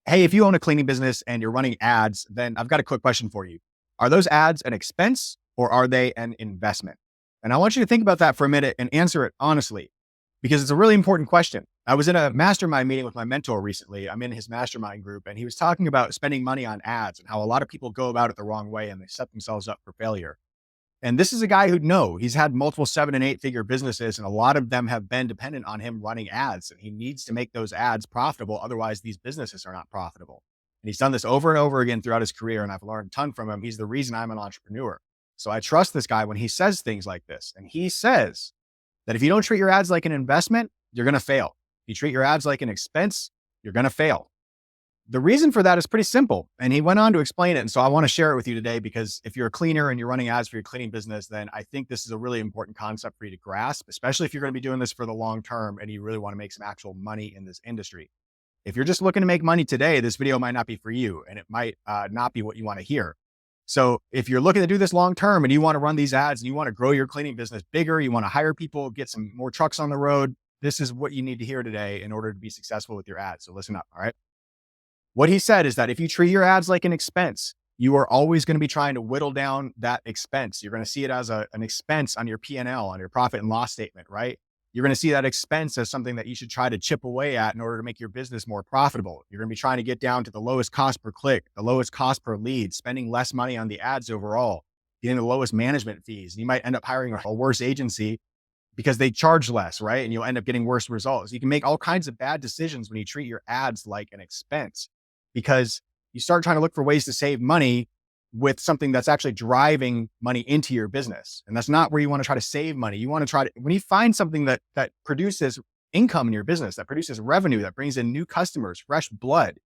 Hey, if you own a cleaning business and you're running ads, then I've got a quick question for you. Are those ads an expense or are they an investment? And I want you to think about that for a minute and answer it honestly, because it's a really important question. I was in a mastermind meeting with my mentor recently. I'm in his mastermind group, and he was talking about spending money on ads and how a lot of people go about it the wrong way and they set themselves up for failure. And this is a guy who'd know he's had multiple 7 and 8 figure businesses, and a lot of them have been dependent on him running ads. And he needs to make those ads profitable. Otherwise, these businesses are not profitable. And he's done this over and over again throughout his career. And I've learned a ton from him. He's the reason I'm an entrepreneur. So I trust this guy when he says things like this. And he says that if you don't treat your ads like an investment, you're going to fail. If you treat your ads like an expense, you're going to fail. The reason for that is pretty simple. And he went on to explain it. And so I want to share it with you today, because if you're a cleaner and you're running ads for your cleaning business, then I think this is a really important concept for you to grasp, especially if you're going to be doing this for the long term and you really want to make some actual money in this industry. If you're just looking to make money today, this video might not be for you, and it might not be what you want to hear. So if you're looking to do this long term and you want to run these ads and you want to grow your cleaning business bigger, you want to hire people, get some more trucks on the road, this is what you need to hear today in order to be successful with your ads. So listen up. All right. What he said is that if you treat your ads like an expense, you are always going to be trying to whittle down that expense. You're going to see it as an expense on your P&L, on your profit and loss statement, right? You're going to see that expense as something that you should try to chip away at in order to make your business more profitable. You're going to be trying to get down to the lowest cost per click, the lowest cost per lead, spending less money on the ads overall, getting the lowest management fees. You might end up hiring a worse agency because they charge less, right? And you'll end up getting worse results. You can make all kinds of bad decisions when you treat your ads like an expense, because you start trying to look for ways to save money with something that's actually driving money into your business. And that's not where you want to try to save money. You want to try to, when you find something that produces income in your business, that produces revenue, that brings in new customers, fresh blood,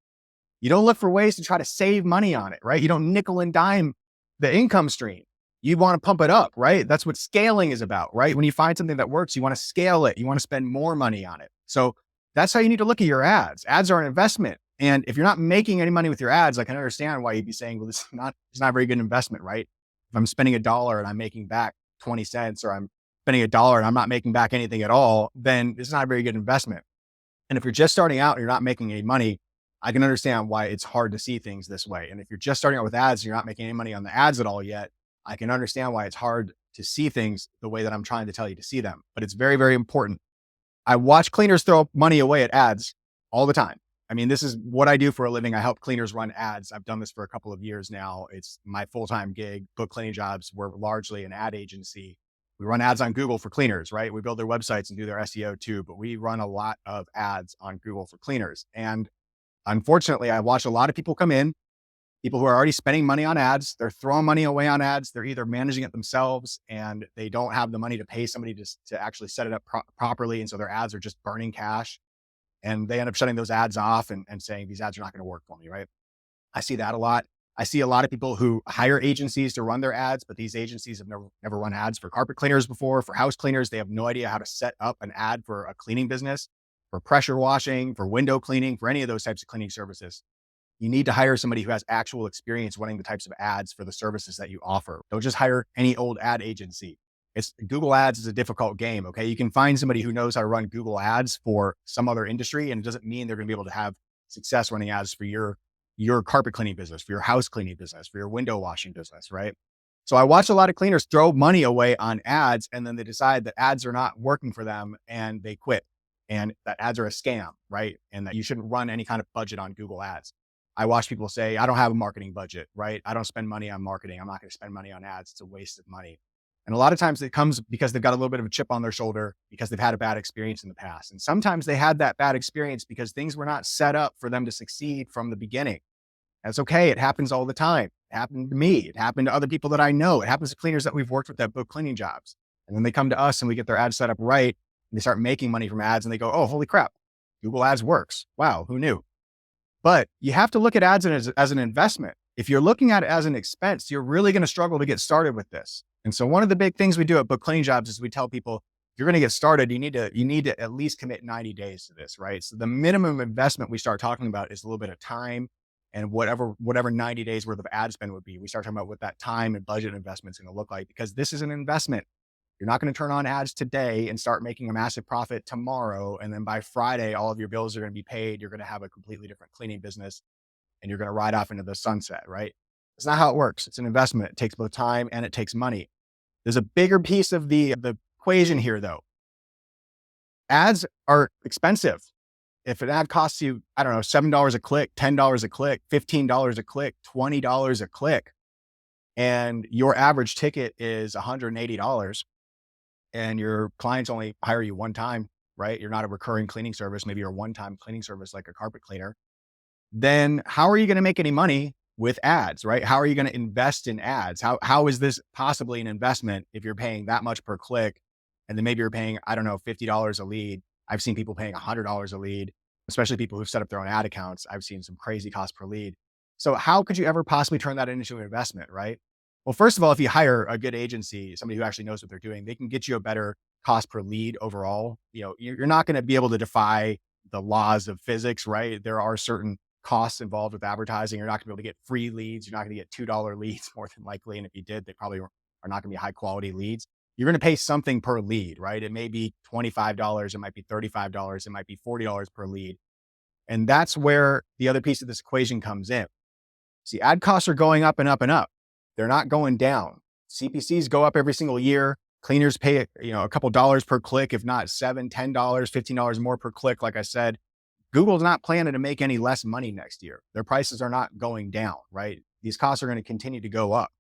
you don't look for ways to try to save money on it, right? You don't nickel and dime the income stream. You want to pump it up, right? That's what scaling is about, right? When you find something that works, you want to scale it. You want to spend more money on it. So that's how you need to look at your ads. Ads are an investment. And if you're not making any money with your ads, I can understand why you'd be saying, well, it's not a very good investment, right? If I'm spending $1 and I'm making back 20 cents, or I'm spending $1 and I'm not making back anything at all, then it's not a very good investment. And if you're just starting out and you're not making any money, I can understand why it's hard to see things this way. And if you're just starting out with ads and you're not making any money on the ads at all yet, I can understand why it's hard to see things the way that I'm trying to tell you to see them. But it's very, very important. I watch cleaners throw money away at ads all the time. I mean, this is what I do for a living. I help cleaners run ads. I've done this for a couple of years now. It's my full-time gig. Book Cleaning Jobs. We're largely an ad agency. We run ads on Google for cleaners, right? We build their websites and do their SEO too, but we run a lot of ads on Google for cleaners. And unfortunately, I watch a lot of people come in, people who are already spending money on ads. They're throwing money away on ads. They're either managing it themselves and they don't have the money to pay somebody to actually set it up properly. And so their ads are just burning cash. And they end up shutting those ads off and saying, these ads are not going to work for me, right? I see that a lot. I see a lot of people who hire agencies to run their ads, but these agencies have never run ads for carpet cleaners before, for house cleaners. They have no idea how to set up an ad for a cleaning business, for pressure washing, for window cleaning, for any of those types of cleaning services. You need to hire somebody who has actual experience running the types of ads for the services that you offer. Don't just hire any old ad agency. Google ads is a difficult game. Okay. You can find somebody who knows how to run Google ads for some other industry, and it doesn't mean they're going to be able to have success running ads for your carpet cleaning business, for your house cleaning business, for your window washing business. Right. So I watch a lot of cleaners throw money away on ads, and then they decide that ads are not working for them and they quit, and that ads are a scam. Right. And that you shouldn't run any kind of budget on Google ads. I watch people say, I don't have a marketing budget, right? I don't spend money on marketing. I'm not going to spend money on ads. It's a waste of money. And a lot of times it comes because they've got a little bit of a chip on their shoulder because they've had a bad experience in the past. And sometimes they had that bad experience because things were not set up for them to succeed from the beginning. That's okay. It happens all the time. It happened to me. It happened to other people that I know. It happens to cleaners that we've worked with that book cleaning jobs. And then they come to us and we get their ads set up right. And they start making money from ads and they go, oh, holy crap, Google ads works. Wow, who knew? But you have to look at ads as an investment. If you're looking at it as an expense, you're really going to struggle to get started with this. And so one of the big things we do at Book Cleaning Jobs is we tell people, if you're going to get started, you need to at least commit 90 days to this, right? So the minimum investment we start talking about is a little bit of time, and whatever 90 days worth of ad spend would be. We start talking about what that time and budget investment is going to look like, because this is an investment. You're not going to turn on ads today and start making a massive profit tomorrow. And then by Friday, all of your bills are going to be paid. You're going to have a completely different cleaning business and you're going to ride off into the sunset, right? It's not how it works. It's an investment. It takes both time and it takes money. There's a bigger piece of the equation here, though. Ads are expensive. If an ad costs you, I don't know, $7 a click, $10 a click, $15 a click, $20 a click, and your average ticket is $180 and your clients only hire you one time, right? You're not a recurring cleaning service. Maybe you're a one-time cleaning service like a carpet cleaner. Then how are you going to make any money with ads, right? How are you going to invest in ads? How is this possibly an investment if you're paying that much per click? And then maybe you're paying, I don't know, $50 a lead. I've seen people paying $100 a lead, especially people who've set up their own ad accounts. I've seen some crazy cost per lead. So how could you ever possibly turn that into an investment, right? Well, first of all, if you hire a good agency, somebody who actually knows what they're doing, they can get you a better cost per lead overall. You're not going to be able to defy the laws of physics, right? There are certain costs involved with advertising. You're not gonna be able to get free leads. You're not gonna get $2 leads more than likely. And if you did, they probably are not gonna be high quality leads. You're gonna pay something per lead, right? It may be $25, it might be $35, it might be $40 per lead. And that's where the other piece of this equation comes in. See, ad costs are going up and up and up. They're not going down. CPCs go up every single year. Cleaners pay, a couple dollars per click, if not $7, $10, $15 more per click. Like I said, Google's not planning to make any less money next year. Their prices are not going down, right? These costs are going to continue to go up.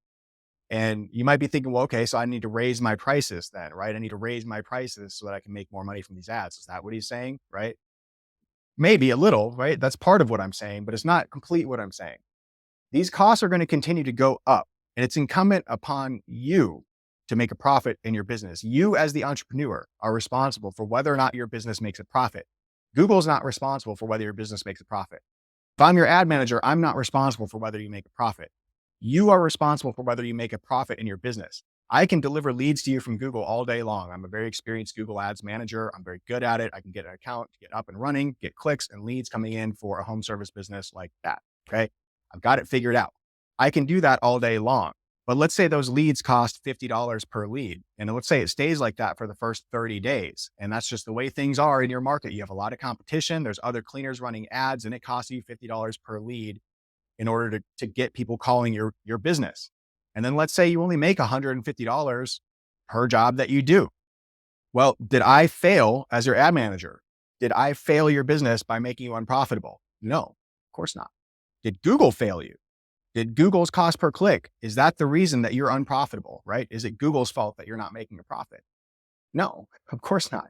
And you might be thinking, well, okay, so I need to raise my prices then, right? I need to raise my prices so that I can make more money from these ads. Is that what he's saying, right? Maybe a little, right? That's part of what I'm saying, but it's not complete what I'm saying. These costs are going to continue to go up, and it's incumbent upon you to make a profit in your business. You as the entrepreneur are responsible for whether or not your business makes a profit. Google's not responsible for whether your business makes a profit. If I'm your ad manager, I'm not responsible for whether you make a profit. You are responsible for whether you make a profit in your business. I can deliver leads to you from Google all day long. I'm a very experienced Google Ads manager. I'm very good at it. I can get an account, get up and running, get clicks and leads coming in for a home service business like that. Okay. I've got it figured out. I can do that all day long. But let's say those leads cost $50 per lead. And let's say it stays like that for the first 30 days. And that's just the way things are in your market. You have a lot of competition. There's other cleaners running ads and it costs you $50 per lead in order to get people calling your business. And then let's say you only make $150 per job that you do. Well, did I fail as your ad manager? Did I fail your business by making you unprofitable? No, of course not. Did Google fail you? Did Google's cost per click, is that the reason that you're unprofitable, right? Is it Google's fault that you're not making a profit? No, of course not.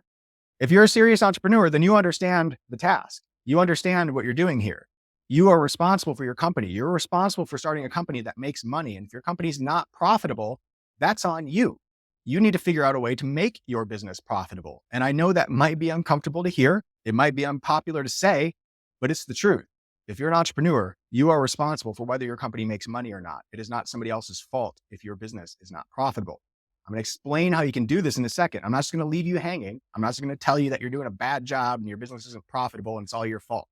If you're a serious entrepreneur, then you understand the task. You understand what you're doing here. You are responsible for your company. You're responsible for starting a company that makes money. And if your company's not profitable, that's on you. You need to figure out a way to make your business profitable. And I know that might be uncomfortable to hear. It might be unpopular to say, but it's the truth. If you're an entrepreneur, you are responsible for whether your company makes money or not. It is not somebody else's fault if your business is not profitable. I'm going to explain how you can do this in a second. I'm not just going to leave you hanging. I'm not just going to tell you that you're doing a bad job and your business isn't profitable and it's all your fault.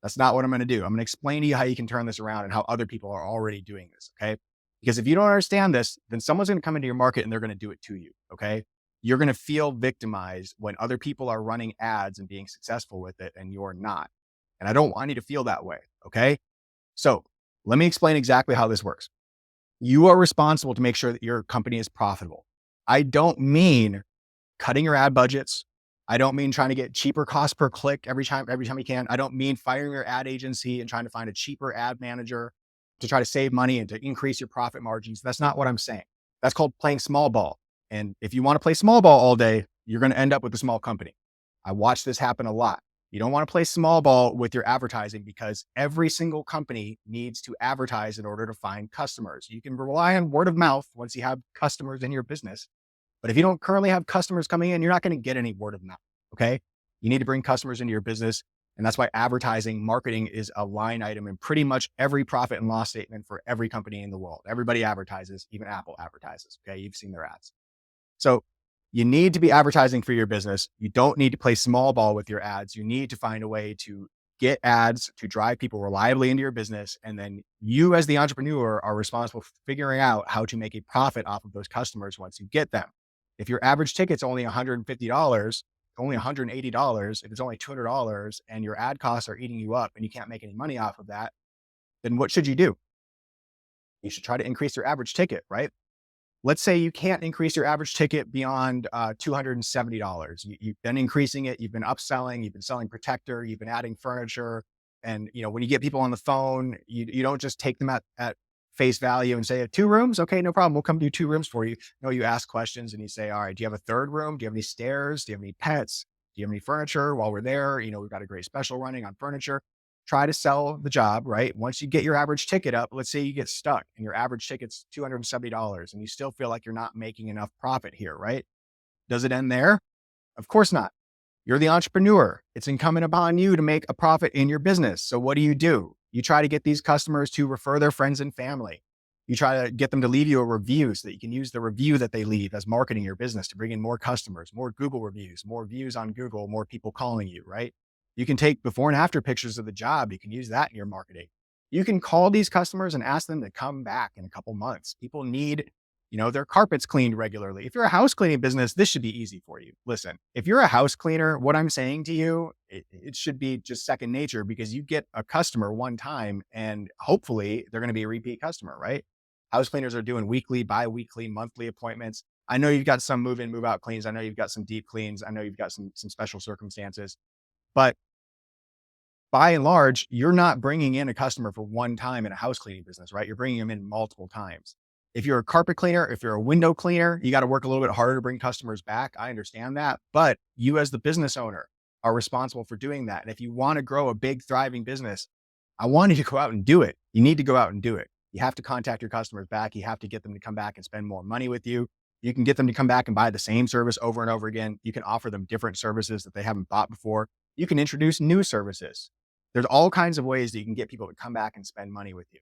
That's not what I'm going to do. I'm going to explain to you how you can turn this around and how other people are already doing this. Okay. Because if you don't understand this, then someone's going to come into your market and they're going to do it to you. Okay. You're going to feel victimized when other people are running ads and being successful with it and you're not. And I don't want you to feel that way. Okay. So let me explain exactly how this works. You are responsible to make sure that your company is profitable. I don't mean cutting your ad budgets. I don't mean trying to get cheaper cost per click every time you can. I don't mean firing your ad agency and trying to find a cheaper ad manager to try to save money and to increase your profit margins. That's not what I'm saying. That's called playing small ball. And if you want to play small ball all day, you're going to end up with a small company. I watch this happen a lot. You don't want to play small ball with your advertising because every single company needs to advertise in order to find customers. You can rely on word of mouth once you have customers in your business. But if you don't currently have customers coming in, you're not going to get any word of mouth. Okay. You need to bring customers into your business. And that's why advertising, marketing is a line item in pretty much every profit and loss statement for every company in the world. Everybody advertises, even Apple advertises. Okay. You've seen their ads. So you need to be advertising for your business. You don't need to play small ball with your ads. You need to find a way to get ads to drive people reliably into your business. And then you as the entrepreneur are responsible for figuring out how to make a profit off of those customers once you get them. If your average ticket's only $150, only $180, if it's only $200 and your ad costs are eating you up and you can't make any money off of that, then what should you do? You should try to increase your average ticket, right? Let's say you can't increase your average ticket beyond $270. You've been increasing it, you've been upselling, you've been selling protector, you've been adding furniture. And when you get people on the phone, you don't just take them at face value and say, 2 rooms? Okay, no problem. We'll come do 2 rooms for you. No, you ask questions and you say, all right, do you have a third room? Do you have any stairs? Do you have any pets? Do you have any furniture while we're there? We've got a great special running on furniture. Try to sell the job, right? Once you get your average ticket up, let's say you get stuck and your average ticket's $270 and you still feel like you're not making enough profit here, right? Does it end there? Of course not. You're the entrepreneur. It's incumbent upon you to make a profit in your business. So what do? You try to get these customers to refer their friends and family. You try to get them to leave you a review so that you can use the review that they leave as marketing your business to bring in more customers, more Google reviews, more views on Google, more people calling you, right? You can take before and after pictures of the job. You can use that in your marketing. You can call these customers and ask them to come back in a couple months. People need, their carpets cleaned regularly. If you're a house cleaning business, this should be easy for you. Listen, if you're a house cleaner, what I'm saying to you, it should be just second nature because you get a customer one time and hopefully they're going to be a repeat customer, right? House cleaners are doing weekly, bi-weekly, monthly appointments. I know you've got some move in, move out cleans. I know you've got some deep cleans. I know you've got some special circumstances, but by and large, you're not bringing in a customer for one time in a house cleaning business, right? You're bringing them in multiple times. If you're a carpet cleaner, if you're a window cleaner, you got to work a little bit harder to bring customers back. I understand that, but you as the business owner are responsible for doing that. And if you want to grow a big, thriving business, I want you to go out and do it. You need to go out and do it. You have to contact your customers back. You have to get them to come back and spend more money with you. You can get them to come back and buy the same service over and over again. You can offer them different services that they haven't bought before. You can introduce new services. There's all kinds of ways that you can get people to come back and spend money with you.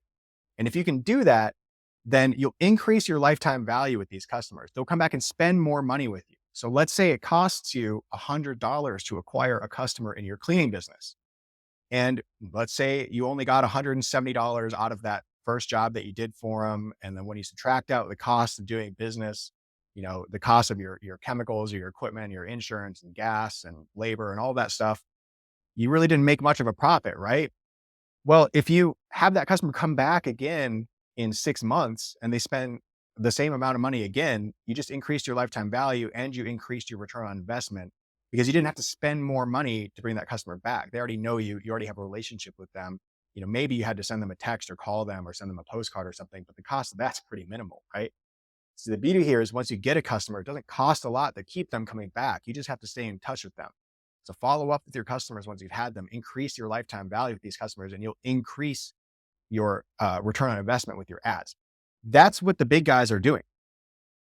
And if you can do that, then you'll increase your lifetime value with these customers. They'll come back and spend more money with you. So let's say it costs you $100 to acquire a customer in your cleaning business. And let's say you only got $170 out of that first job that you did for them. And then when you subtract out the cost of doing business, the cost of your chemicals or your equipment, your insurance and gas and labor and all that stuff, you really didn't make much of a profit, right? Well, if you have that customer come back again in 6 months and they spend the same amount of money again, you just increased your lifetime value and you increased your return on investment because you didn't have to spend more money to bring that customer back. They already know you. You already have a relationship with them. Maybe you had to send them a text or call them or send them a postcard or something, but the cost of that's pretty minimal, right? So the beauty here is once you get a customer, it doesn't cost a lot to keep them coming back. You just have to stay in touch with them. So follow up with your customers once you've had them, increase your lifetime value with these customers, and you'll increase your return on investment with your ads. That's what the big guys are doing.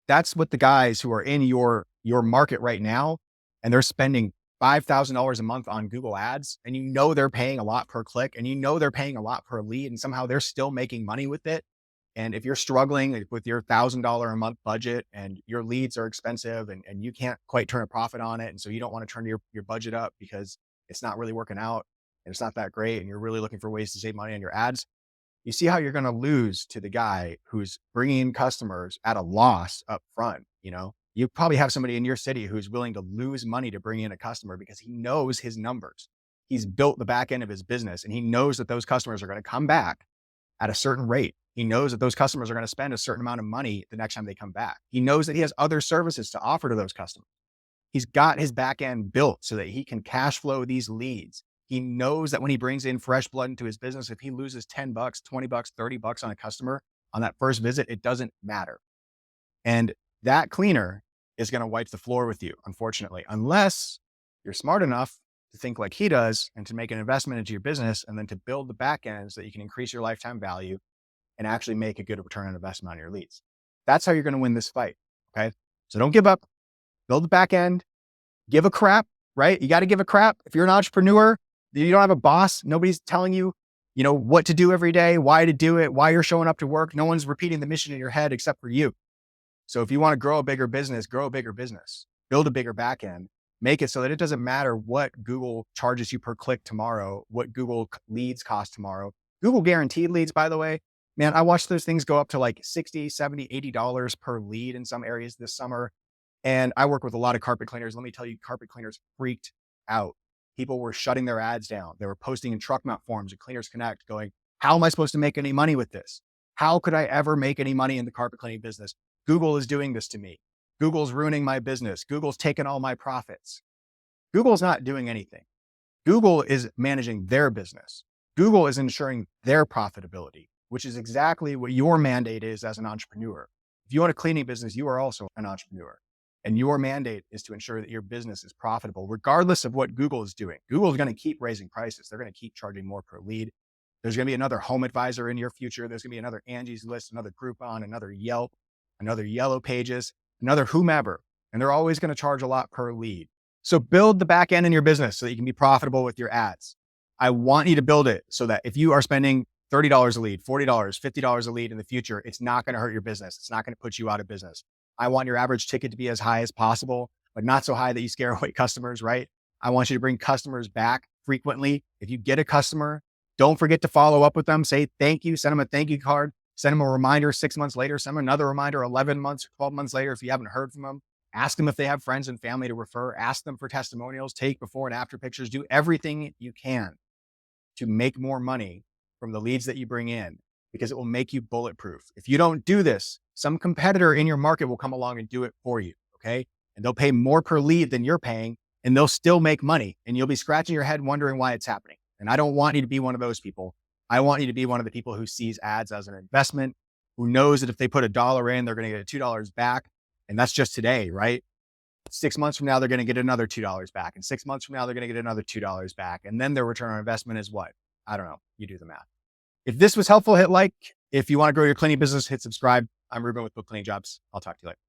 That's what the guys who are in your market right now, and they're spending $5,000 a month on Google ads, and they're paying a lot per click, and they're paying a lot per lead, and somehow they're still making money with it. And if you're struggling with your $1,000 a month budget and your leads are expensive and you can't quite turn a profit on it, and so you don't want to turn your budget up because it's not really working out and it's not that great, and you're really looking for ways to save money on your ads, you see how you're going to lose to the guy who's bringing in customers at a loss up front. You probably have somebody in your city who's willing to lose money to bring in a customer because he knows his numbers. He's built the back end of his business and he knows that those customers are going to come back at a certain rate. He knows that those customers are going to spend a certain amount of money the next time they come back. He knows that he has other services to offer to those customers. He's got his back end built so that he can cash flow these leads. He knows that when he brings in fresh blood into his business, if he loses $10, $20, $30 on a customer on that first visit, it doesn't matter. And that cleaner is going to wipe the floor with you, unfortunately, unless you're smart enough to think like he does and to make an investment into your business and then to build the back end so that you can increase your lifetime value and actually make a good return on investment on your leads. That's how you're going to win this fight. Okay. So don't give up, build the back end, give a crap, right? You got to give a crap. If you're an entrepreneur, you don't have a boss. Nobody's telling you, what to do every day, why to do it, why you're showing up to work. No one's repeating the mission in your head except for you. So if you want to grow a bigger business, build a bigger back end, make it so that it doesn't matter what Google charges you per click tomorrow, what Google leads cost tomorrow. Google guaranteed leads, by the way, man, I watched those things go up to like $60, $70, $80 per lead in some areas this summer. And I work with a lot of carpet cleaners. Let me tell you, carpet cleaners freaked out. People were shutting their ads down. They were posting in truck mount forums and Cleaners Connect going, how am I supposed to make any money with this? How could I ever make any money in the carpet cleaning business? Google is doing this to me. Google's ruining my business. Google's taken all my profits. Google's not doing anything. Google is managing their business. Google is ensuring their profitability, which is exactly what your mandate is as an entrepreneur. If you own a cleaning business, you are also an entrepreneur. And your mandate is to ensure that your business is profitable, regardless of what Google is doing. Google is going to keep raising prices. They're going to keep charging more per lead. There's going to be another Home Advisor in your future. There's going to be another Angie's List, another Groupon, another Yelp, another Yellow Pages, another whomever. And they're always going to charge a lot per lead. So build the back end in your business so that you can be profitable with your ads. I want you to build it so that if you are spending $30 a lead, $40, $50 a lead in the future, it's not going to hurt your business. It's not going to put you out of business. I want your average ticket to be as high as possible, but not so high that you scare away customers, right? I want you to bring customers back frequently. If you get a customer, don't forget to follow up with them. Say thank you, send them a thank you card, send them a reminder 6 months later, send them another reminder 11 months, 12 months later if you haven't heard from them. Ask them if they have friends and family to refer. Ask them for testimonials. Take before and after pictures. Do everything you can to make more money from the leads that you bring in because it will make you bulletproof. If you don't do this, some competitor in your market will come along and do it for you, okay? And they'll pay more per lead than you're paying, and they'll still make money. And you'll be scratching your head wondering why it's happening. And I don't want you to be one of those people. I want you to be one of the people who sees ads as an investment, who knows that if they put $1 in, they're going to get $2 back. And that's just today, right? 6 months from now, they're going to get another $2 back. And 6 months from now, they're going to get another $2 back. And then their return on investment is what? I don't know. You do the math. If this was helpful, hit like. If you want to grow your cleaning business, hit subscribe. I'm Reuben with Book Cleaning Jobs. I'll talk to you later.